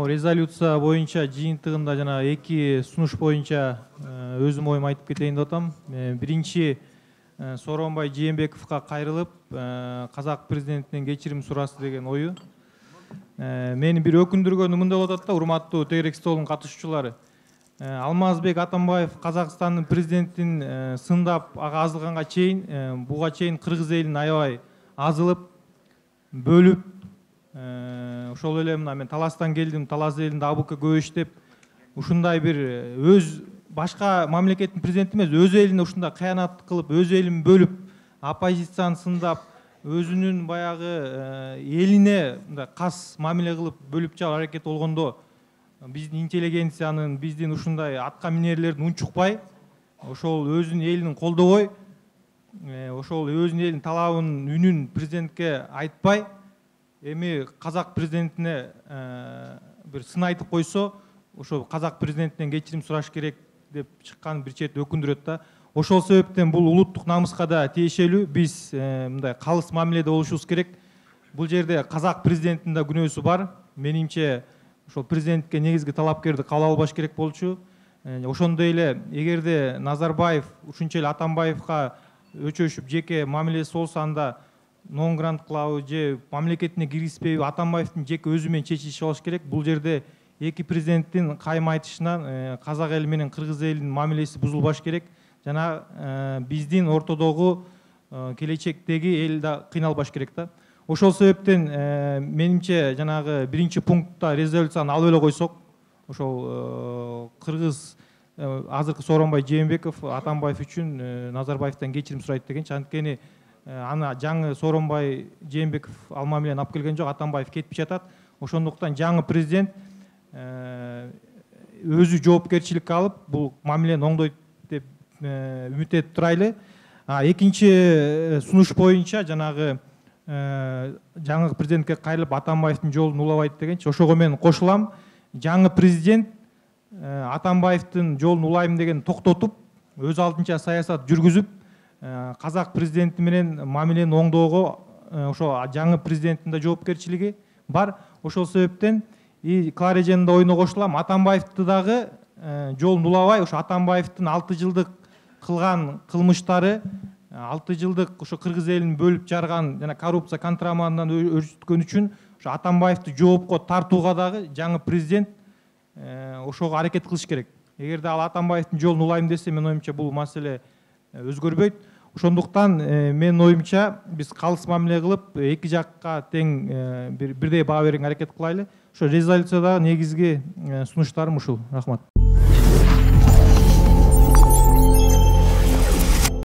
резолюция боюнча жыйынтыгында жана эки сунуш боюнча өзүм оюм айтып кетейин деп атам. Биринчи Сооронбай Жээнбековго кайрылып, казак президентинен кечирим сурасы деген ою. Мени бир өкүндүргөнү мындай болуп атат да, урматтуу тегерек столдун катышуучулары. Алмазбек Атамбаев Казакстандын президентин сындап ага азылганга чейин, буга чейин кыргыз элин аябай азылып, бөлүп, ошол эле мына мен Таластан келдим, Талас элинде абукка көп иштеп, ушундай бир өз башка мамлекеттин президенти эмес, өз элине ушундай кыянат кылып, өз элин бөлүп, оппозицияны сындап, өзүнүн баягы элине мындай кас мамиле кылып бөлүп чыгып аракет болгондо, биздин интеллигенциянын, биздин ушундай атка минерлердин унчукпай, ошол өзүнүн элин колдобой, ошол өзүнүн элин талабын, үнүн президентке айтпай, эми казак президентине бир сын айтып койсо, ошол казак президентинен кечирим сураш керек деп чыккан бир чети өкүндүрөт да. Ошол себептен бул улуттук намыска да тиешелүү, биз мындай калыс мамиледе болушубуз керек. Бул жерде казак президентинин да күнөөсү бар. Менимче ошол президентке негизги талапкерди кабыл албаш керек болчу. Ошондой эле эгерде Назарбаев ушунча эле Атамбаевга өчөшүп жеке мамилеси болсо, анда нон грант кылабы же мамлекетине киргизбейби, Атамбаевдин жеке өзү менен чечиши болуш керек. Бул жерде эки президенттин кайым айтышынан казак эли менен кыргыз элинин мамилеси бузулбаш керек. Жана биздин ортодогу келечектеги эл да кыйналбаш керек да. Ошол себептен менимче жанагы биринчи пунктта резолюцияны алып эле койсок, ошол кыргыз азыркы Сооронбай Жээнбеков Атамбаев үчүн Назарбаевден кечирим сурайт дегенчи. Анткени аны жаңы Сооронбай Жээнбеков ал мамилени алып келген жок, Атамбаев кетип жатат. Ошондуктан жаңы президент өзү жоопкерчиликке алып, бул мамилени оңдойт деп үмүт этип турайлы. Экинчи сунуш боюнча жанагы жаңы президентке кайрылып Атамбаевдин жолун улабайт дегенчи, ошого мен кошулам. Жаңы президент Атамбаевдин жолун улайм деген токтотуп, өз алдынча саясат жүргүзүп, казак президенти менен мамилени оңдоого ошо жаңы президенттин да жоопкерчилиги бар. Ошол себептен Клареженин да оюна кошулам. Атамбаевди дагы жолун улабай, ошо Атамбаевдин 6 жылдык кылган кылмыштары, 6 жылдык ошо кыргыз элин бөлүп жарган жана коррупция контрабандадан өрчүткөн үчүн ошо Атамбаевди жоопко тартууга дагы жаңы президент ошого аракет кылыш керек. Эгерде ал Атамбаевдин жолун улайм десе, менин оюмча бул маселе өзгөрбөйт. Ошондуктан менин оюмча биз калыс мамиле кылып, эки жакка тең бирдей баа берүүгө аракет кылайлы. Ошо резолюциядагы негизги сунуштарым ушул. Рахмат.